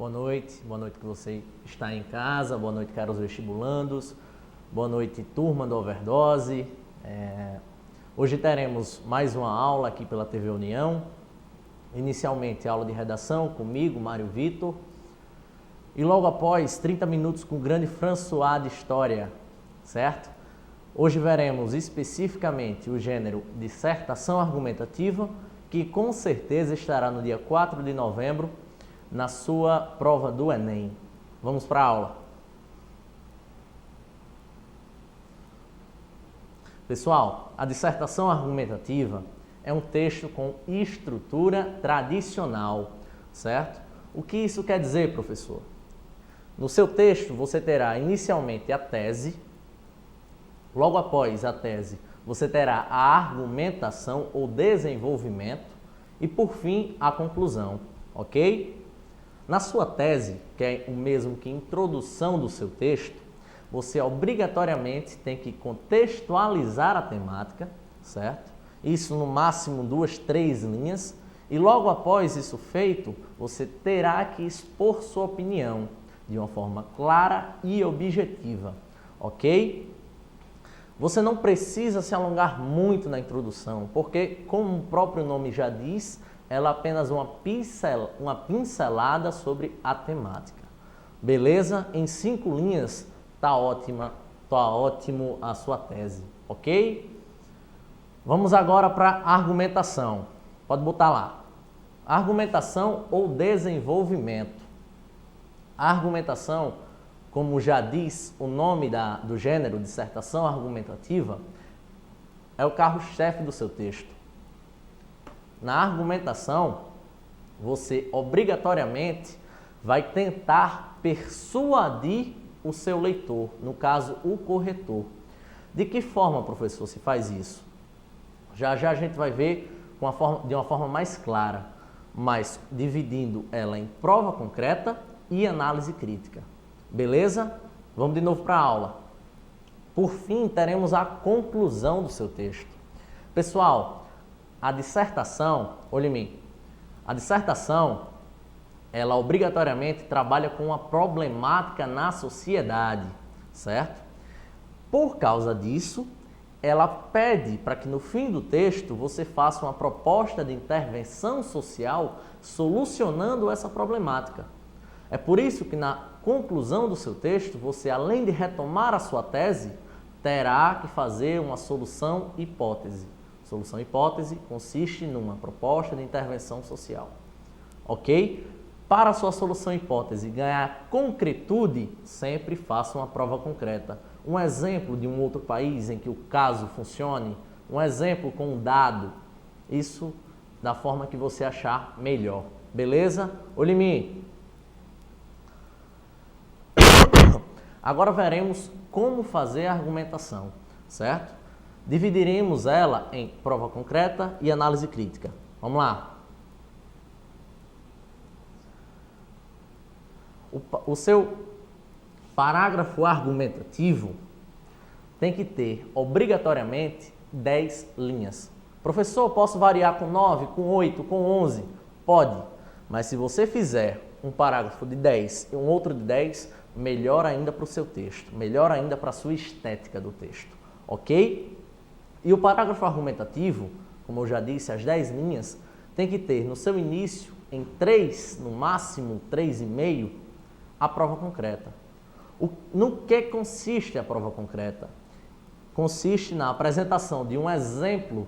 boa noite que você está em casa, boa noite, caros vestibulandos, boa noite, turma do Overdose. Hoje teremos mais uma aula aqui pela TV União, inicialmente aula de redação comigo, Mário Vitor, e logo após 30 minutos com o grande François de História, certo? Hoje veremos especificamente o gênero dissertação argumentativa, que com certeza estará no dia 4 de novembro na sua prova do Enem. Vamos para a aula. Pessoal, a dissertação argumentativa é um texto com estrutura tradicional, certo? O que isso quer dizer, professor? No seu texto, você terá inicialmente a tese, logo após a tese, você terá a argumentação ou desenvolvimento e, por fim, a conclusão, ok? Na sua tese, que é o mesmo que introdução do seu texto, você obrigatoriamente tem que contextualizar a temática, certo? Isso no máximo 2, 3 linhas, e logo após isso feito, você terá que expor sua opinião de uma forma clara e objetiva, ok? Você não precisa se alongar muito na introdução, porque, como o próprio nome já diz, ela é apenas uma pincelada sobre a temática. Beleza? Em 5 linhas, tá ótimo a sua tese, ok? Vamos agora para a argumentação. Pode botar lá. Argumentação ou desenvolvimento. A argumentação, como já diz o nome do gênero, dissertação argumentativa, é o carro-chefe do seu texto. Na argumentação, você obrigatoriamente vai tentar persuadir o seu leitor, no caso, o corretor. De que forma, professor, se faz isso? Já já a gente vai ver de uma forma mais clara, mas dividindo ela em prova concreta e análise crítica. Beleza? Vamos de novo para a aula. Por fim, teremos a conclusão do seu texto. Pessoal, a dissertação, olhe em mim, a dissertação, ela obrigatoriamente trabalha com uma problemática na sociedade, certo? Por causa disso, ela pede para que no fim do texto você faça uma proposta de intervenção social solucionando essa problemática. É por isso que na conclusão do seu texto, você, além de retomar a sua tese, terá que fazer uma solução-hipótese. Solução-hipótese consiste numa proposta de intervenção social. Ok? Para a sua solução-hipótese ganhar concretude, sempre faça uma prova concreta. Um exemplo de um outro país em que o caso funcione, um exemplo com um dado, isso da forma que você achar melhor. Beleza? Olhe em mim. Agora veremos como fazer a argumentação, certo? Dividiremos ela em prova concreta e análise crítica. Vamos lá. O seu parágrafo argumentativo tem que ter, obrigatoriamente, 10 linhas. Professor, posso variar com 9, com 8, com 11? Pode, mas se você fizer um parágrafo de 10 e um outro de 10, melhor ainda para o seu texto, melhor ainda para a sua estética do texto, ok? E o parágrafo argumentativo, como eu já disse, as 10 linhas, tem que ter no seu início, em 3, no máximo 3,5, a prova concreta. No que consiste a prova concreta? Consiste na apresentação de um exemplo,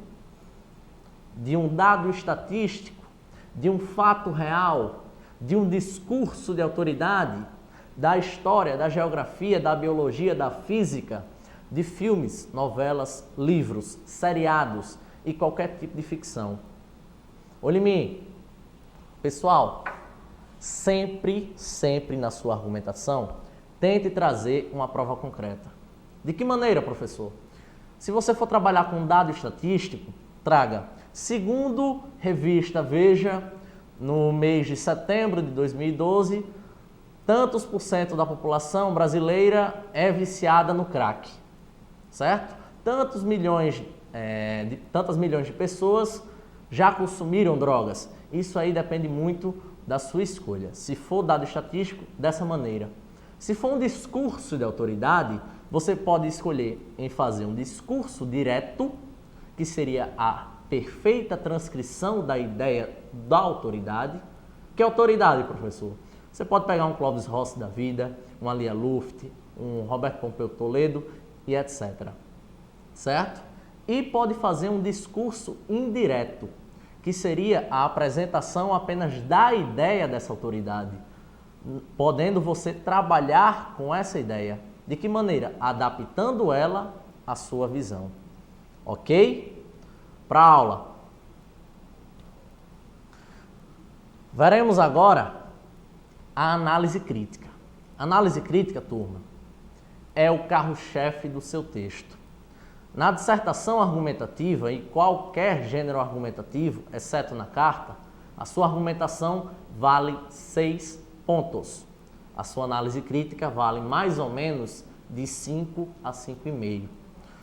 de um dado estatístico, de um fato real, de um discurso de autoridade, da história, da geografia, da biologia, da física, de filmes, novelas, livros, seriados e qualquer tipo de ficção. Olhe em mim. Pessoal, sempre na sua argumentação, tente trazer uma prova concreta. De que maneira, professor? Se você for trabalhar com um dado estatístico, traga. Segundo revista Veja, no mês de setembro de 2012, tantos por cento da população brasileira é viciada no crack, certo? Tantas milhões de pessoas já consumiram drogas. Isso aí depende muito da sua escolha. Se for dado estatístico, dessa maneira. Se for um discurso de autoridade, você pode escolher em fazer um discurso direto, que seria a perfeita transcrição da ideia da autoridade. Que autoridade, professor? Você pode pegar um Clóvis Rossi da vida, um Alia Luft, um Roberto Pompeu Toledo e etc. Certo? E pode fazer um discurso indireto, que seria a apresentação apenas da ideia dessa autoridade, podendo você trabalhar com essa ideia. De que maneira? Adaptando ela à sua visão. Ok? Para a aula. Veremos agora a análise crítica. Análise crítica, turma, é o carro-chefe do seu texto. Na dissertação argumentativa e qualquer gênero argumentativo, exceto na carta, a sua argumentação vale 6 pontos. A sua análise crítica vale mais ou menos de 5 a 5,5.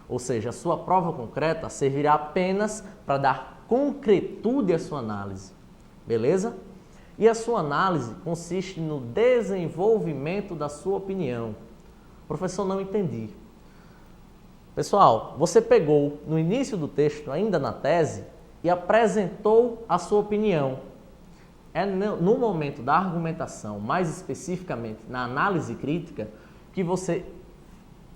Ou seja, a sua prova concreta servirá apenas para dar concretude à sua análise. Beleza? E a sua análise consiste no desenvolvimento da sua opinião. Professor, não entendi. Pessoal, você pegou no início do texto, ainda na tese, e apresentou a sua opinião. É no momento da argumentação, mais especificamente na análise crítica, que você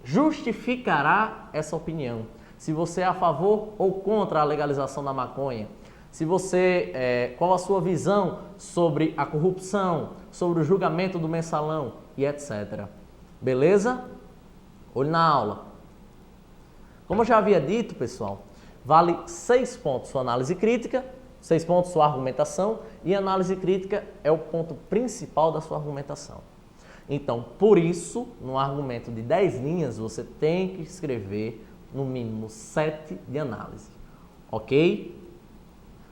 justificará essa opinião. Se você é a favor ou contra a legalização da maconha. Se você, qual a sua visão sobre a corrupção, sobre o julgamento do mensalão e etc. Beleza? Olho na aula. Como eu já havia dito, pessoal, vale 6 pontos sua análise crítica, 6 pontos sua argumentação, e a análise crítica é o ponto principal da sua argumentação. Então, por isso, no argumento de 10 linhas, você tem que escrever no mínimo 7 de análise. Ok?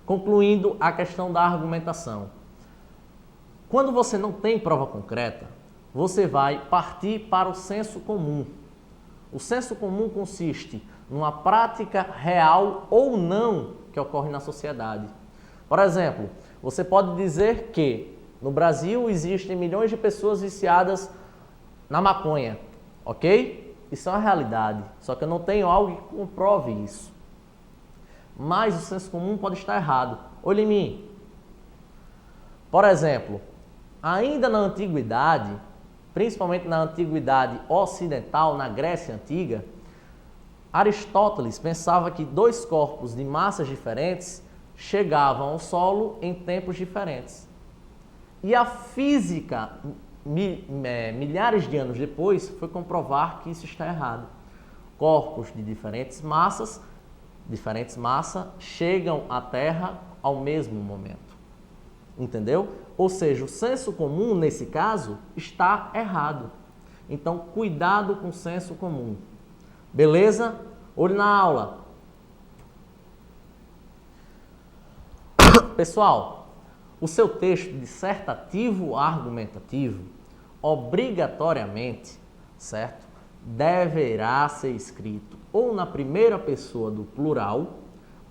Concluindo a questão da argumentação. Quando você não tem prova concreta, você vai partir para o senso comum. O senso comum consiste numa prática real ou não que ocorre na sociedade. Por exemplo, você pode dizer que no Brasil existem milhões de pessoas viciadas na maconha, ok? Isso é uma realidade, só que eu não tenho algo que comprove isso. Mas o senso comum pode estar errado. Olhe em mim. Por exemplo, ainda na antiguidade, principalmente na antiguidade ocidental, na Grécia Antiga, Aristóteles pensava que 2 corpos de massas diferentes chegavam ao solo em tempos diferentes. E a física, milhares de anos depois, foi comprovar que isso está errado. Corpos de diferentes massas chegam à Terra ao mesmo momento. Entendeu? Ou seja, o senso comum, nesse caso, está errado. Então, cuidado com o senso comum. Beleza? Olho na aula. Pessoal, o seu texto dissertativo argumentativo, obrigatoriamente, certo? Deverá ser escrito ou na primeira pessoa do plural,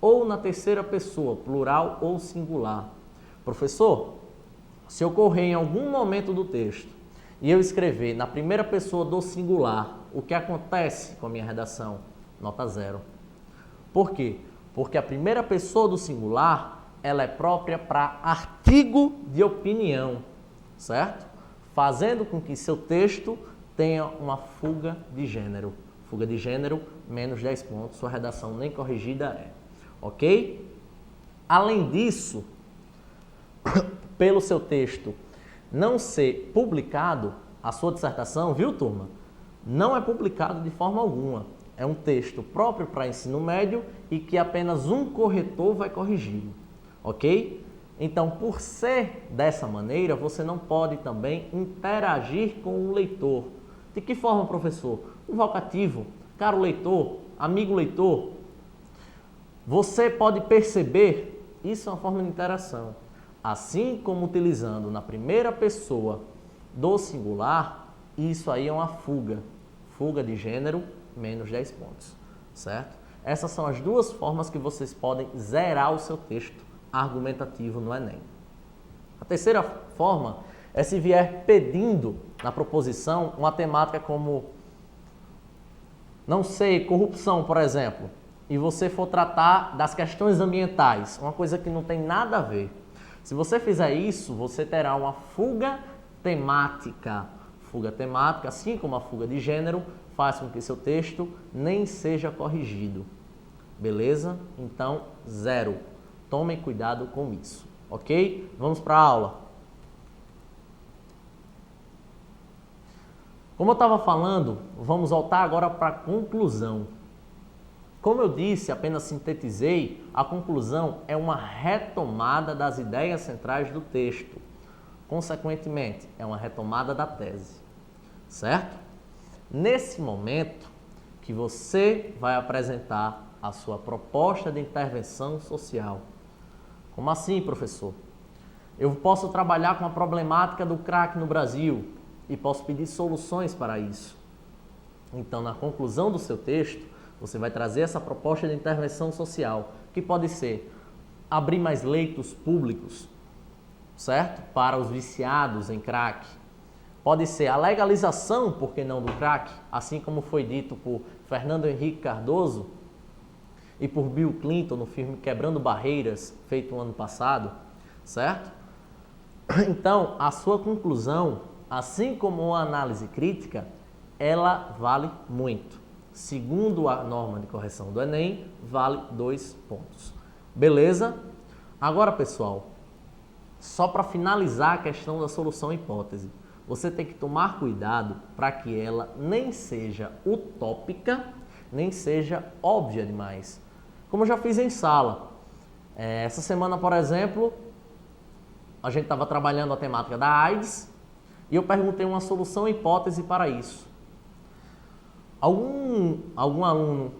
ou na terceira pessoa, plural ou singular. Professor, se ocorrer em algum momento do texto e eu escrever na primeira pessoa do singular, o que acontece com a minha redação? Nota 0. Por quê? Porque a primeira pessoa do singular, ela é própria para artigo de opinião, certo? Fazendo com que seu texto tenha uma fuga de gênero. Fuga de gênero, menos 10 pontos, sua redação nem corrigida é. Ok? Além disso, pelo seu texto não ser publicado, a sua dissertação, viu, turma? Não é publicado de forma alguma. É um texto próprio para ensino médio e que apenas um corretor vai corrigi-lo. Ok? Então, por ser dessa maneira, você não pode também interagir com o leitor. De que forma, professor? O vocativo, caro leitor, amigo leitor. Você pode perceber, isso é uma forma de interação. Assim como utilizando na primeira pessoa do singular, isso aí é uma fuga. Fuga de gênero, menos 10 pontos, certo? Essas são as 2 formas que vocês podem zerar o seu texto argumentativo no Enem. A terceira forma é se vier pedindo na proposição uma temática como, não sei, corrupção, por exemplo, e você for tratar das questões ambientais, uma coisa que não tem nada a ver. Se você fizer isso, você terá uma fuga temática. Fuga temática, assim como a fuga de gênero, faz com que seu texto nem seja corrigido. Beleza? Então, 0. Tomem cuidado com isso, ok? Vamos para a aula. Como eu estava falando, vamos voltar agora para a conclusão. Como eu disse, apenas sintetizei, a conclusão é uma retomada das ideias centrais do texto. Consequentemente, é uma retomada da tese, certo? Nesse momento que você vai apresentar a sua proposta de intervenção social. Como assim, professor? Eu posso trabalhar com a problemática do crack no Brasil e posso pedir soluções para isso. Então, na conclusão do seu texto, você vai trazer essa proposta de intervenção social, que pode ser abrir mais leitos públicos, certo? Para os viciados em crack. Pode ser a legalização, por que não, do crack, assim como foi dito por Fernando Henrique Cardoso e por Bill Clinton no filme Quebrando Barreiras, feito no ano passado, certo? Então, a sua conclusão, assim como uma análise crítica, ela vale muito. Segundo a norma de correção do Enem, vale 2 pontos. Beleza? Agora, pessoal, só para finalizar a questão da solução hipótese, você tem que tomar cuidado para que ela nem seja utópica, nem seja óbvia demais. Como eu já fiz em sala. Essa semana, por exemplo, a gente estava trabalhando a temática da AIDS e eu perguntei uma solução hipótese para isso. Algum aluno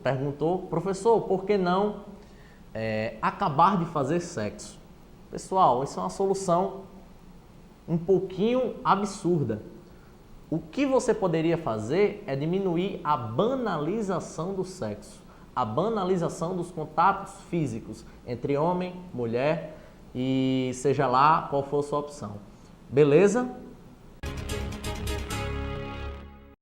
perguntou, professor, por que não acabar de fazer sexo? Pessoal, isso é uma solução um pouquinho absurda. O que você poderia fazer é diminuir a banalização do sexo, a banalização dos contatos físicos entre homem, mulher e seja lá qual for a sua opção. Beleza?